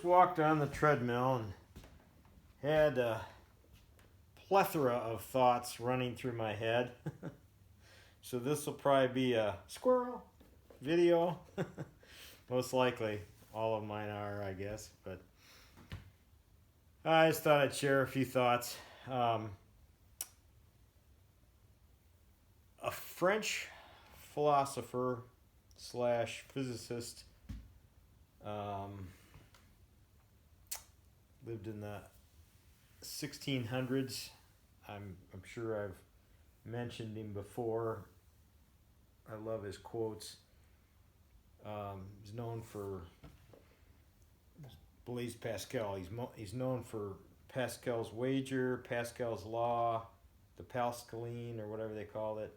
first walked on the treadmill and had a plethora of thoughts running through my head. So this will probably be a squirrel video. Most likely all of mine are, I guess, but I just thought I'd share a few thoughts. A French philosopher slash physicist lived in the 1600s. I'm sure I've mentioned him before. I love his quotes. He's known for Blaise Pascal. He's known for Pascal's wager, Pascal's law, the Pascaline, or whatever they called it.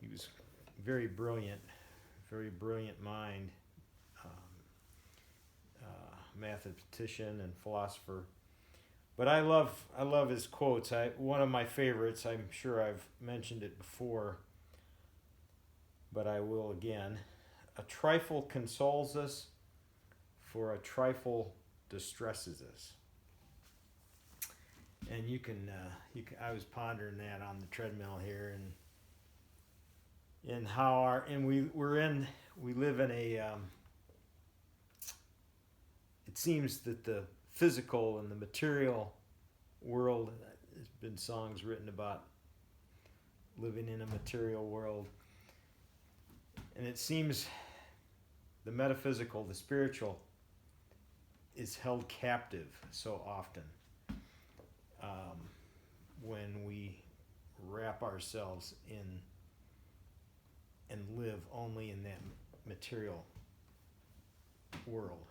He was very brilliant mind, mathematician and philosopher. But I love his quotes. One of my favorites, I'm sure I've mentioned it before, but I will again. A trifle consoles us, for a trifle distresses us. And you can I was pondering that on the treadmill here, and how we live in a it seems that the physical and the material world, there's been songs written about living in a material world, and it seems the metaphysical, the spiritual, is held captive so often when we wrap ourselves in and live only in that material world.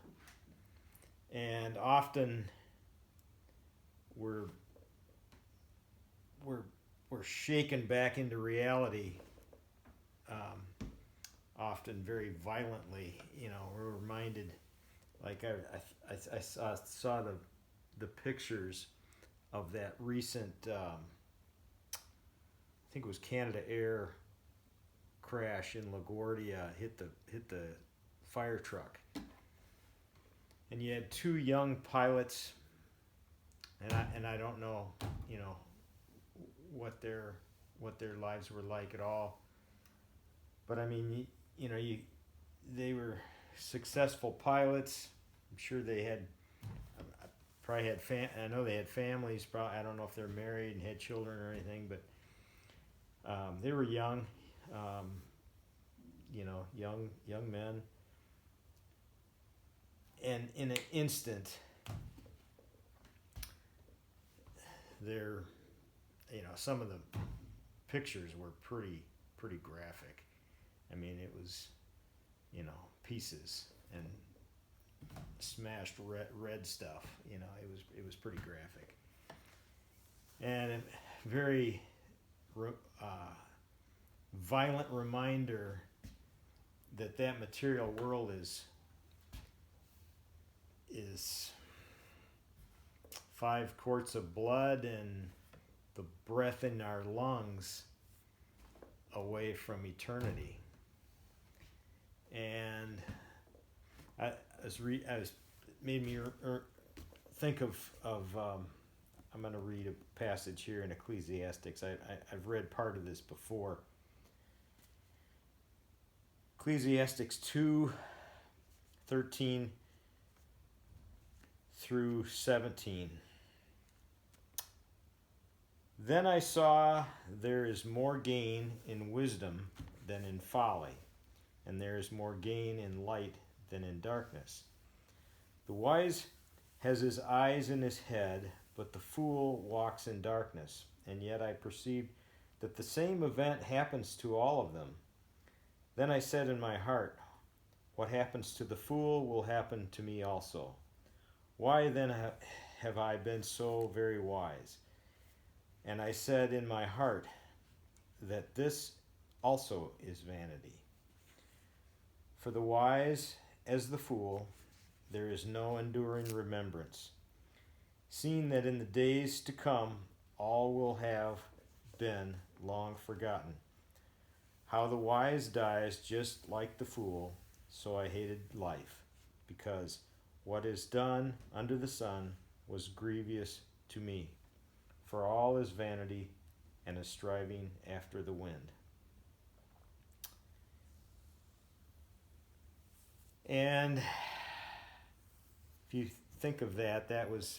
And often we're shaken back into reality, often very violently. We're reminded, like I saw the pictures of that recent, I think it was Canada Air crash in LaGuardia, hit the fire truck. And you had two young pilots, and I don't know, what their lives were like at all. But I mean, they were successful pilots. I'm sure they had probably had I know they had families. Probably, I don't know if they're married and had children or anything, but they were young, young men. And in an instant, some of the pictures were pretty graphic. I mean, it was, pieces and smashed red stuff. It was pretty graphic, and a very violent reminder that material world is 5 quarts of blood and the breath in our lungs away from eternity. And made me think of I'm going to read a passage here in Ecclesiastes. I've read part of this before. Ecclesiastes 2:13 through 17. Then I saw there is more gain in wisdom than in folly, and there is more gain in light than in darkness. The wise has his eyes in his head, but the fool walks in darkness. And yet I perceived that the same event happens to all of them. Then I said in my heart, what happens to the fool will happen to me also. Why then have I been so very wise? And I said in my heart that this also is vanity. For the wise as the fool, there is no enduring remembrance, seeing that in the days to come all will have been long forgotten. How the wise dies just like the fool, so I hated life, because what is done under the sun was grievous to me, for all is vanity and a striving after the wind. And if you think of that, that was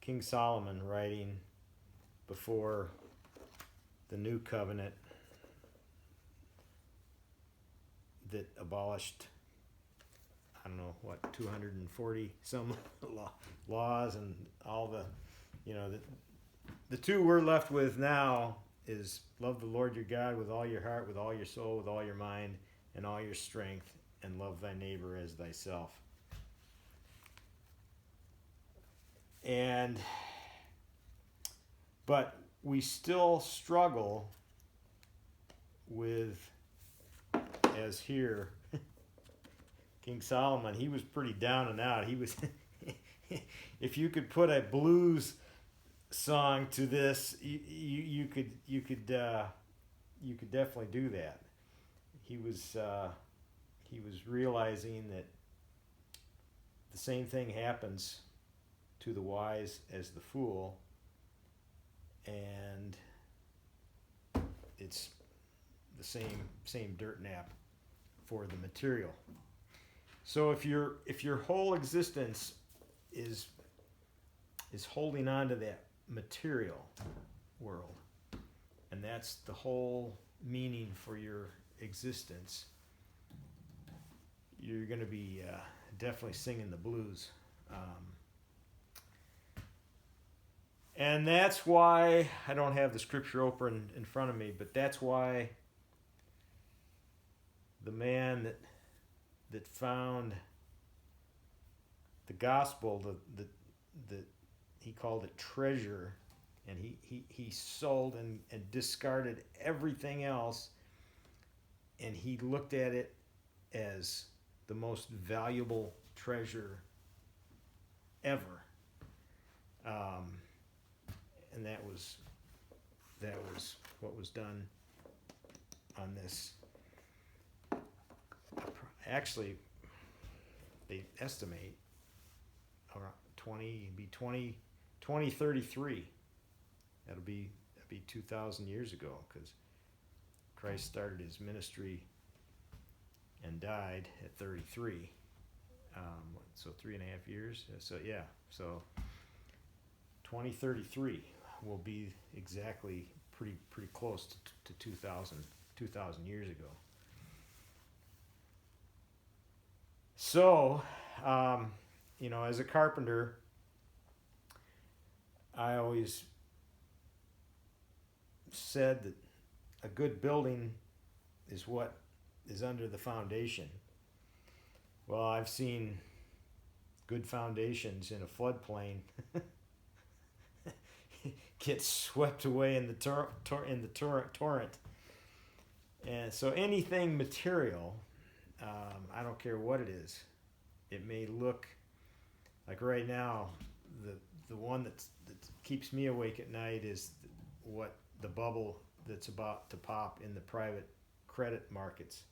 King Solomon writing before the new covenant that abolished, I don't know what, 240 some laws and all the, the two we're left with now is love the Lord your God with all your heart, with all your soul, with all your mind, and all your strength, and love thy neighbor as thyself. But we still struggle with, as here, King Solomon, he was pretty down and out. He was, if you could put a blues song to this, you could definitely do that. He was realizing that the same thing happens to the wise as the fool, and it's the same dirt nap for the material. So if your whole existence is holding on to that material world, and that's the whole meaning for your existence, you're going to be definitely singing the blues. And that's why I don't have the scripture open in front of me, but that's why the man that found the gospel, the he called it treasure, and he sold and discarded everything else, and he looked at it as the most valuable treasure ever. And that was what was done on this. Actually, they estimate around 2033. That'll be 2,000 years ago, because Christ started his ministry and died at 33. So 3.5 years. So 2033 will be exactly pretty close to 2,000 years ago. So, as a carpenter, I always said that a good building is what is under the foundation. Well, I've seen good foundations in a floodplain get swept away in the torrent. And so anything material, I don't care what it is. It may look like right now, the one that keeps me awake at night is what the bubble that's about to pop in the private credit markets.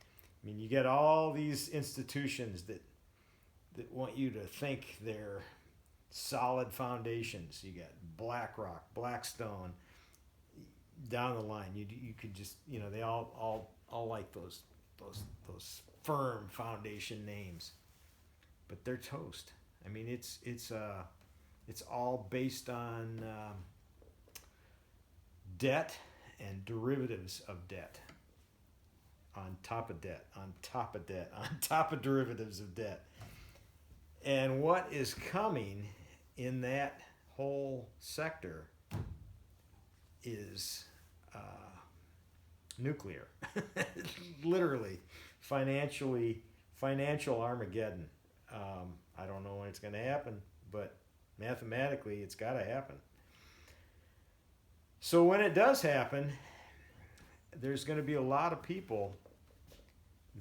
I mean, you get all these institutions that want you to think they're solid foundations. You got BlackRock, Blackstone, down the line. You could just, they all like those firm foundation names, but they're toast. I mean, it's all based on debt and derivatives of debt, on top of debt, on top of debt, on top of derivatives of debt. And what is coming in that whole sector is nuclear. Literally, financial Armageddon. I don't know when it's going to happen, but mathematically it's got to happen. So when it does happen, there's going to be a lot of people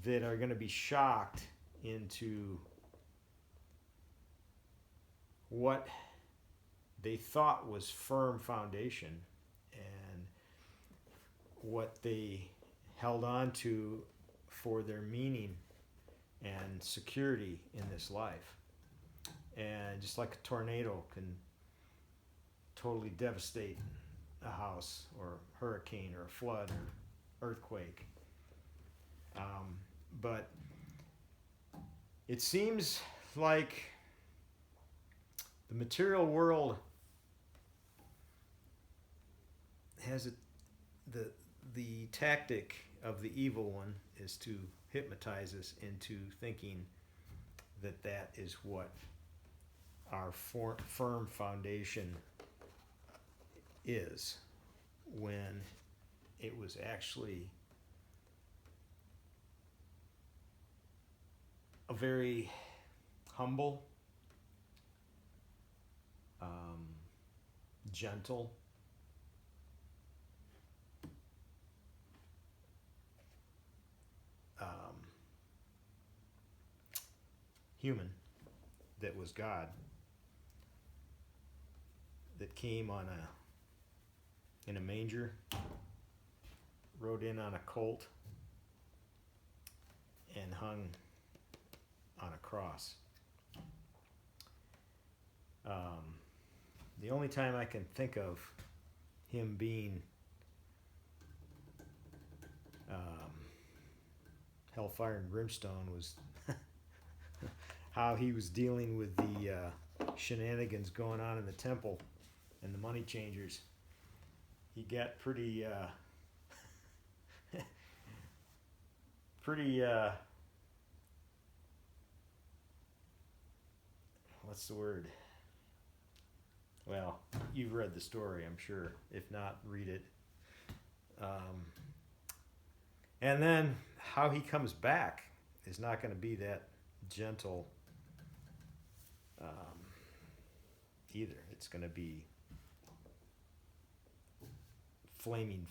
that are going to be shocked into what they thought was firm foundation and what they held on to for their meaning and security in this life. And just like a tornado can totally devastate a house, or hurricane, or a flood, or earthquake. But it seems like the material world has the tactic of the evil one is to hypnotize us into thinking that that is what our firm foundation is, when it was actually a very humble, gentle, human that was God, that came in a manger, rode in on a colt, and hung on a cross. The only time I can think of him being hellfire and brimstone was how he was dealing with the shenanigans going on in the temple and the money changers. He got pretty what's the word? Well, you've read the story, I'm sure. If not, read it. And then how he comes back is not going to be that gentle either. It's going to be flaming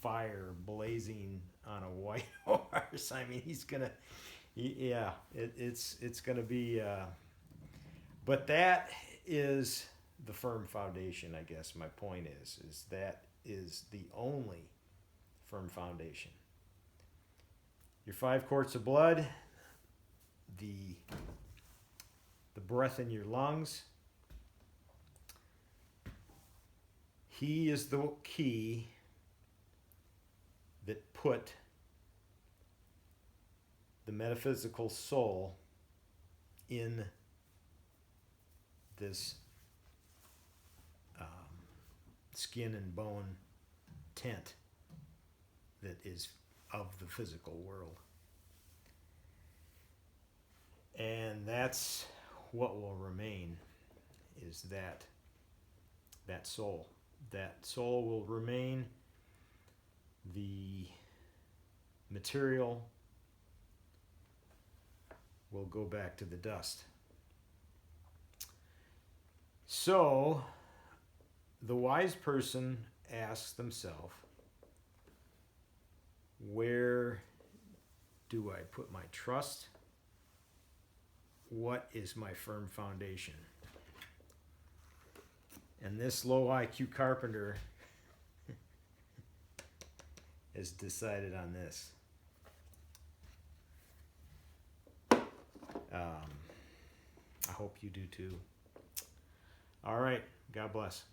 fire blazing on a white horse. I mean, he's going to, yeah, it's going to be, but that is the firm foundation, I guess. My point is that is the only firm foundation. Your 5 quarts of blood, the breath in your lungs. He is the key that put the metaphysical soul in this skin and bone tent that is of the physical world. And that's what will remain, is that soul. That soul will remain. The material will go back to the dust. So, the wise person asks themselves, where do I put my trust? What is my firm foundation? And this low IQ carpenter has decided on this. I hope you do too. All right. God bless.